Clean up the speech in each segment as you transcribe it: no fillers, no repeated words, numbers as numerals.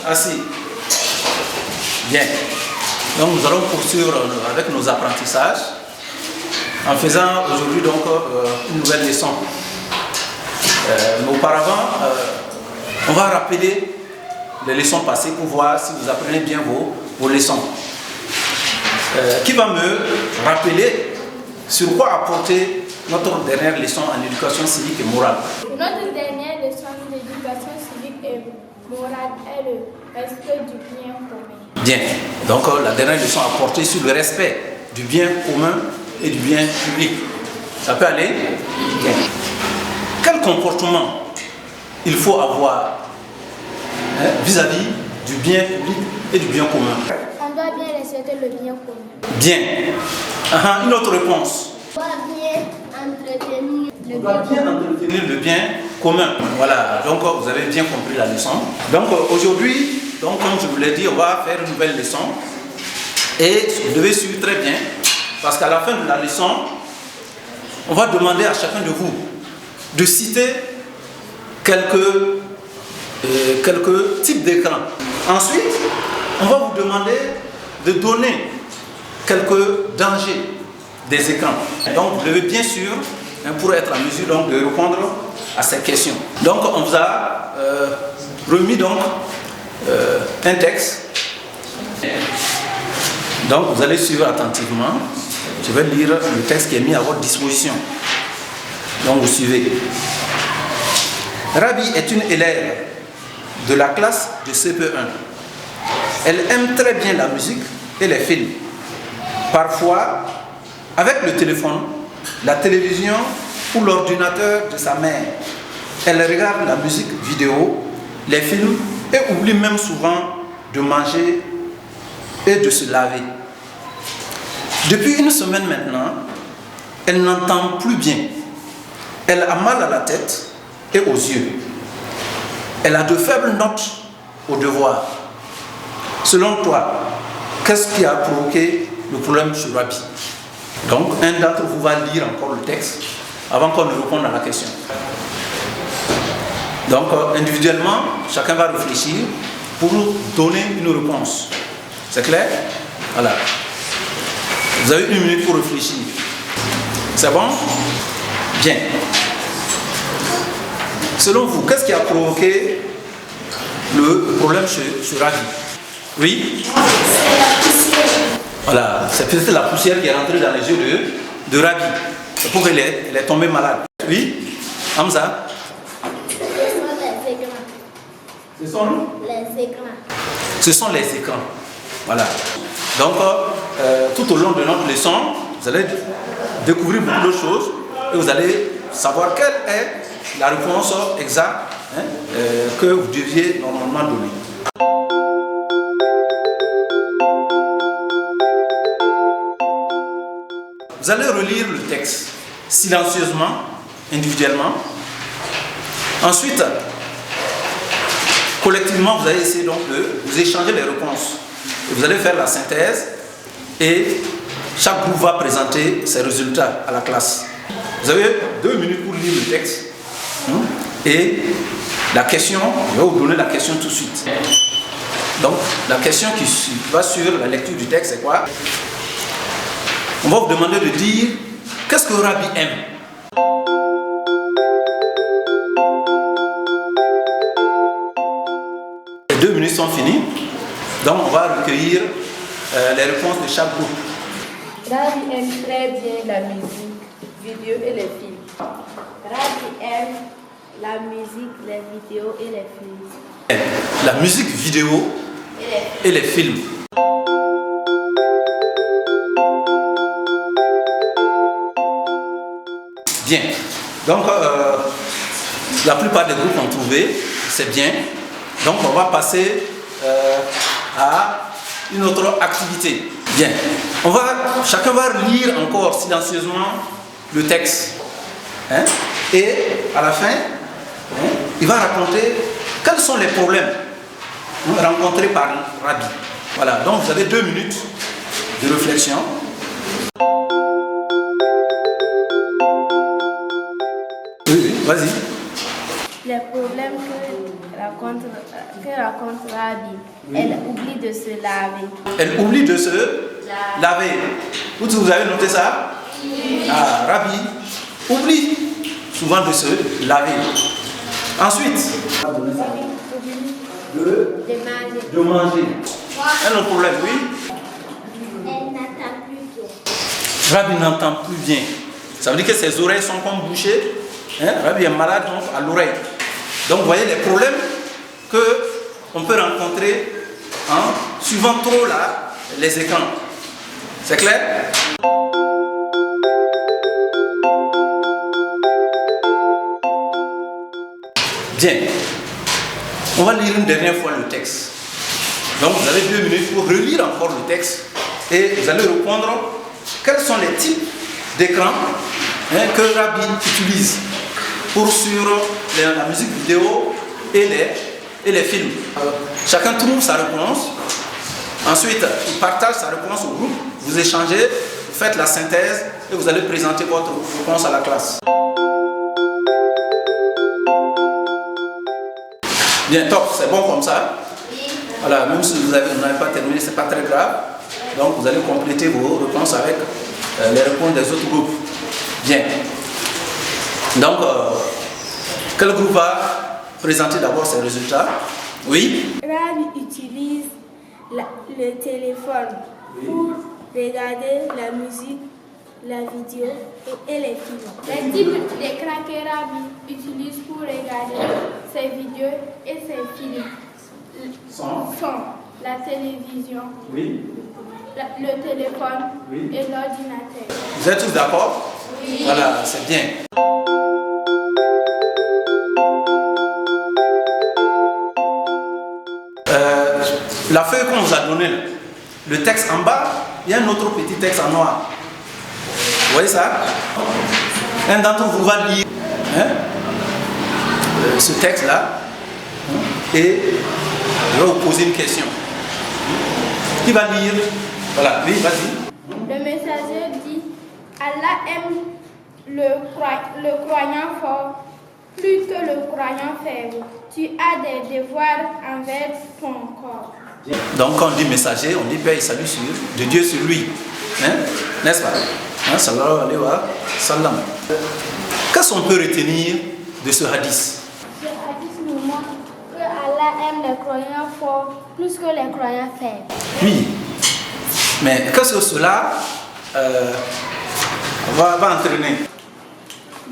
assis. Bien. Donc nous allons poursuivre avec nos apprentissages en faisant aujourd'hui donc une nouvelle leçon. Mais auparavant, on va rappeler les leçons passées pour voir si vous apprenez bien vos leçons. Qui va me rappeler sur quoi apporter notre dernière leçon en éducation civique et morale? Notre dernière leçon d'éducation civique et morale est le respect du bien commun. Bien. Donc la dernière leçon a porté sur le respect du bien commun et du bien public. Ça peut aller? Bien. Quel comportement il faut avoir vis-à-vis du bien public et du bien commun? On doit bien respecter le bien commun. Bien. Une autre réponse. On doit bien entretenir le bien commun. Voilà, donc vous avez bien compris la leçon. Donc aujourd'hui, comme je vous l'ai dit, on va faire une nouvelle leçon. Et vous devez suivre très bien, parce qu'à la fin de la leçon, on va demander à chacun de vous de citer quelques types d'écrans. Ensuite, on va vous demander de donner quelques dangers des écrans. Donc vous devez bien sûr, pour être en mesure donc, de répondre à ces questions. Donc on vous a remis donc un texte. Donc vous allez suivre attentivement. Je vais lire le texte qui est mis à votre disposition. Donc vous suivez. Rabi est une élève de la classe de CP1. Elle aime très bien la musique et les films. Parfois, avec le téléphone, la télévision ou l'ordinateur de sa mère, elle regarde la musique vidéo, les films et oublie même souvent de manger et de se laver. Depuis une semaine maintenant, elle n'entend plus bien. Elle a mal à la tête et aux yeux. Elle a de faibles notes au devoir. Selon toi, qu'est-ce qui a provoqué le problème sur Rabi? Donc, un d'entre vous va lire encore le texte avant qu'on ne réponde à la question. Donc, individuellement, chacun va réfléchir pour nous donner une réponse. C'est clair? Voilà. Vous avez 1 minute pour réfléchir. C'est bon? Bien. Selon vous, qu'est-ce qui a provoqué le problème sur Rabi? Oui? C'est la poussière. Voilà, c'est peut-être la poussière qui est rentrée dans les yeux de Rabi. C'est pour qu'elle est tombée malade. Oui? Hamza? Ce sont les écrans. Ce sont les écrans. Voilà. Donc, tout au long de notre leçon, vous allez découvrir beaucoup de choses et vous allez savoir quelle est la réponse exacte que vous deviez normalement donner. Vous allez relire le texte silencieusement, individuellement. Ensuite, collectivement, vous allez essayer donc de vous échanger les réponses. Et vous allez faire la synthèse et chaque groupe va présenter ses résultats à la classe. Vous avez 2 minutes pour lire le texte. Et la question, je vais vous donner la question tout de suite. Donc, la question qui va suivre la lecture du texte, c'est quoi? On va vous demander de dire qu'est-ce que Rabi aime. Les 2 minutes sont finies. Donc, on va recueillir les réponses de chaque groupe. Rabi aime très bien la musique, vidéo et les films. Rabi aime la musique, les vidéos et les films. La musique vidéo et les films. Bien. Donc, la plupart des groupes ont trouvé, c'est bien. Donc, on va passer à une autre activité. Bien. Chacun va lire encore silencieusement le texte. Et à la fin, il va raconter quels sont les problèmes rencontrés par Rabi. Voilà. Donc, vous avez 2 minutes de réflexion. Oui, vas-y. Les problèmes que raconte Rabi? Oui. Elle oublie de se laver. Elle oublie de se laver. Vous avez noté ça? Oui. Ah, Rabi oublie souvent de se laver. Ensuite, de manger. Un autre problème, oui? Elle n'entend plus bien. Rabi n'entend plus bien. Ça veut dire que ses oreilles sont comme bouchées. Rabi est malade donc, à l'oreille. Donc vous voyez les problèmes qu'on peut rencontrer en suivant trop les écrans. C'est clair? Bien. On va lire une dernière fois le texte. Donc vous avez 2 minutes pour relire encore le texte et vous allez répondre quels sont les types d'écran que Rabi utilise pour suivre la musique vidéo et les films. Chacun trouve sa réponse. Ensuite, il partage sa réponse au groupe. Vous échangez, vous faites la synthèse et vous allez présenter votre réponse à la classe. Bien, top, c'est bon comme ça. Voilà, même si vous n'avez pas terminé, ce n'est pas très grave. Donc, vous allez compléter vos réponses avec les réponses des autres groupes. Bien. Donc, quel groupe va présenter d'abord ses résultats? Oui. Rabi utilise le téléphone pour regarder la musique, la vidéo et les films. Les types d'écran que Rabi utilise pour regarder ses vidéos et ses films sont la télévision, oui. Le téléphone, oui. Et l'ordinateur. Vous êtes tous d'accord? Oui. Voilà, c'est bien. La feuille qu'on vous a donnée, le texte en bas, il y a un autre petit texte en noir. Vous voyez ça? Un d'entre vous va lire ce texte-là et je vais vous poser une question. Qui va lire? Voilà, oui, vas-y. Le messager dit: Allah aime le croyant fort plus que le croyant faible. Tu as des devoirs envers ton corps. Donc quand on dit messager, on dit paix et salut de Dieu sur lui. N'est-ce pas? Sallallahu alayhi wa sallam. Qu'est-ce qu'on peut retenir de ce hadith? Ce hadith nous montre que Allah aime les croyants forts plus que les croyants faibles. Oui. Mais qu'est-ce que cela va entraîner?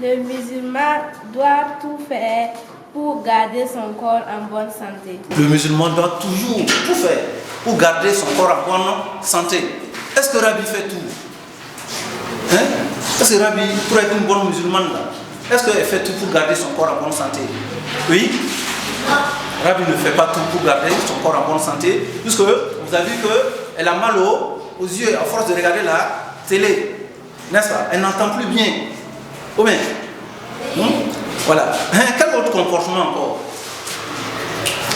Le musulman doit tout faire pour garder son corps en bonne santé. Le musulman doit toujours tout faire pour garder son corps en bonne santé. Est-ce que Rabi fait tout? Est-ce que Rabi, pour être une bonne musulmane, est-ce qu'elle fait tout pour garder son corps en bonne santé? Oui? Rabi ne fait pas tout pour garder son corps en bonne santé, puisque vous avez vu qu'elle a mal aux yeux à force de regarder la télé. N'est-ce pas? Elle n'entend plus bien. Ou bien? Voilà. Quel autre comportement encore?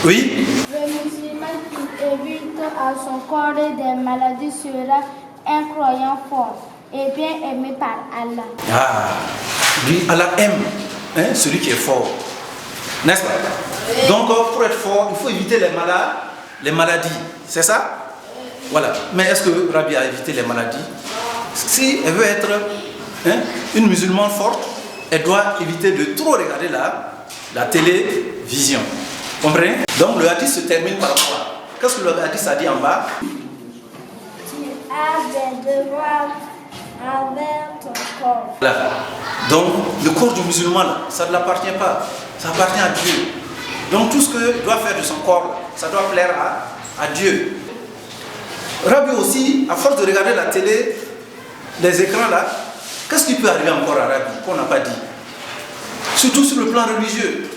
Oui? Le musulman qui évite à son corps des maladies sera un croyant fort et bien aimé par Allah. Ah, lui, Allah aime celui qui est fort. N'est-ce pas? Donc, pour être fort, il faut éviter les maladies. C'est ça? Voilà. Mais est-ce que Rabi a évité les maladies? Si elle veut être une musulmane forte, elle doit éviter de trop regarder la télévision. Comprenez? Donc le hadith se termine par quoi? Qu'est-ce que le hadith a dit en bas? Tu as des devoirs envers ton corps. Voilà. Donc le corps du musulman, ça ne l'appartient pas. Ça appartient à Dieu. Donc tout ce que doit faire de son corps, ça doit plaire à Dieu. Rabi aussi, à force de regarder la télé, les écrans là, qu'est-ce qui peut arriver encore à Rabi qu'on n'a pas dit? Surtout sur le plan religieux.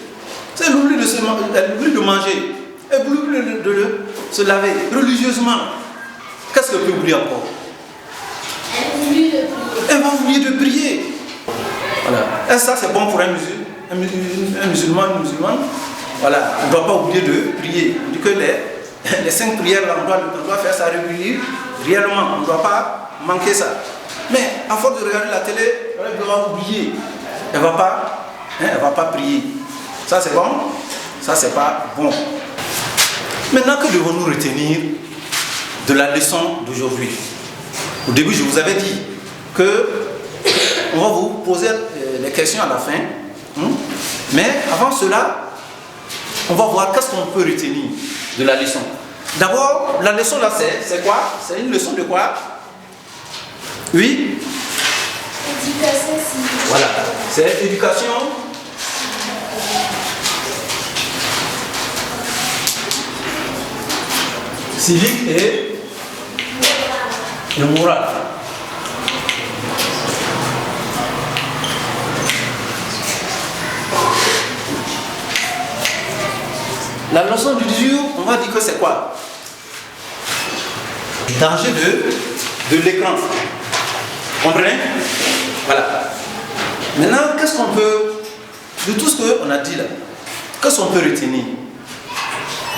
C'est elle oublie de manger, elle oublie de se laver religieusement. Qu'est-ce qu'elle peut oublier encore? Elle va oublier de prier. Voilà. Et ça c'est bon pour un musulman, une musulmane. Voilà, on ne doit pas oublier de prier. On dit que les 5 prières là, on doit faire ça régulièrement. On ne doit pas manquer ça. Mais à force de regarder la télé, elle va oublier. Elle ne va pas prier. Ça c'est bon? Ça, c'est pas bon. Maintenant, que devons-nous retenir de la leçon d'aujourd'hui? Au début, je vous avais dit que on va vous poser les questions à la fin. Mais avant cela, on va voir qu'est-ce qu'on peut retenir de la leçon. D'abord, la leçon là, c'est quoi? C'est une leçon de quoi? Oui? Éducation civique. Voilà, c'est éducation civique et morale. La leçon du jour, on va dire que c'est quoi? Danger de l'écran. Comprenez? Voilà. Maintenant, qu'est-ce qu'on peut, de tout ce qu'on a dit là, qu'est-ce qu'on peut retenir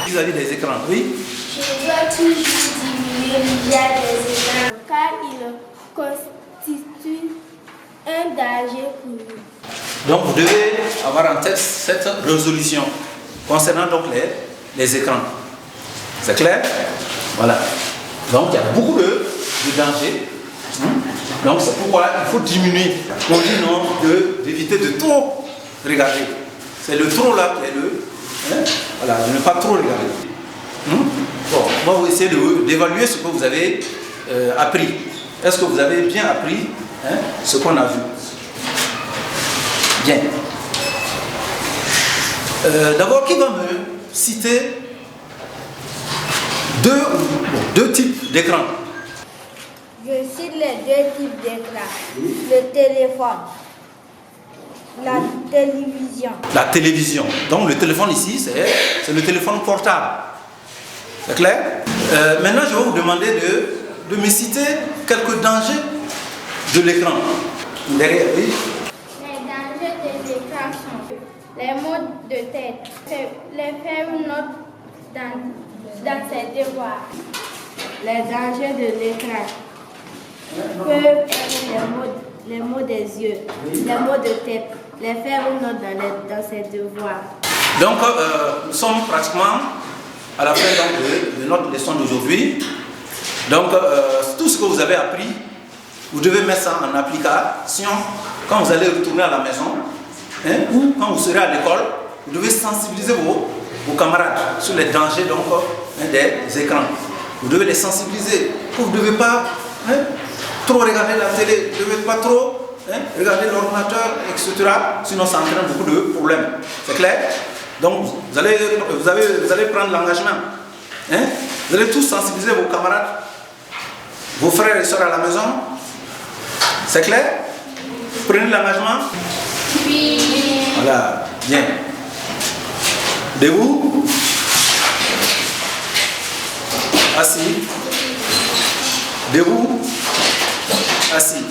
vis-à-vis des écrans? Oui? Je dois toujours diminuer l'usage des écrans car ils constituent un danger pour nous. Donc vous devez avoir en tête cette résolution concernant donc les écrans. C'est clair? Voilà. Donc il y a beaucoup de dangers. Donc c'est pourquoi il faut diminuer. On dit non, d'éviter de trop regarder. C'est le trop là qui est le... voilà, de ne pas trop regarder. Bon, on va essayer d'évaluer ce que vous avez appris. Est-ce que vous avez bien appris ce qu'on a vu? Bien. D'abord, qui va me citer deux types d'écran? Je cite les deux types d'écran. Le téléphone, la télévision. La télévision. Donc le téléphone ici, c'est le téléphone portable. C'est clair? Maintenant, je vais vous demander de me citer quelques dangers de l'écran. Derrière, oui. Les dangers de l'écran sont les maux de tête, les faire une note dans ses devoirs. Les dangers de l'écran peuvent être les maux des yeux, les maux de tête, les faire une note dans ses devoirs. Donc, nous sommes pratiquement à la fin de notre leçon d'aujourd'hui. Donc, tout ce que vous avez appris, vous devez mettre ça en application quand vous allez retourner à la maison ou quand vous serez à l'école. Vous devez sensibiliser vos camarades sur les dangers donc, des écrans. Vous devez les sensibiliser. Vous ne devez pas trop regarder la télé, vous ne devez pas trop regarder l'ordinateur, etc. Sinon, ça entraîne beaucoup de problèmes. C'est clair? Donc, vous allez prendre l'engagement. Vous allez tous sensibiliser vos camarades, vos frères et soeurs à la maison. C'est clair? Prenez l'engagement? Oui. Voilà, bien. Debout. Assis. Debout. Assis.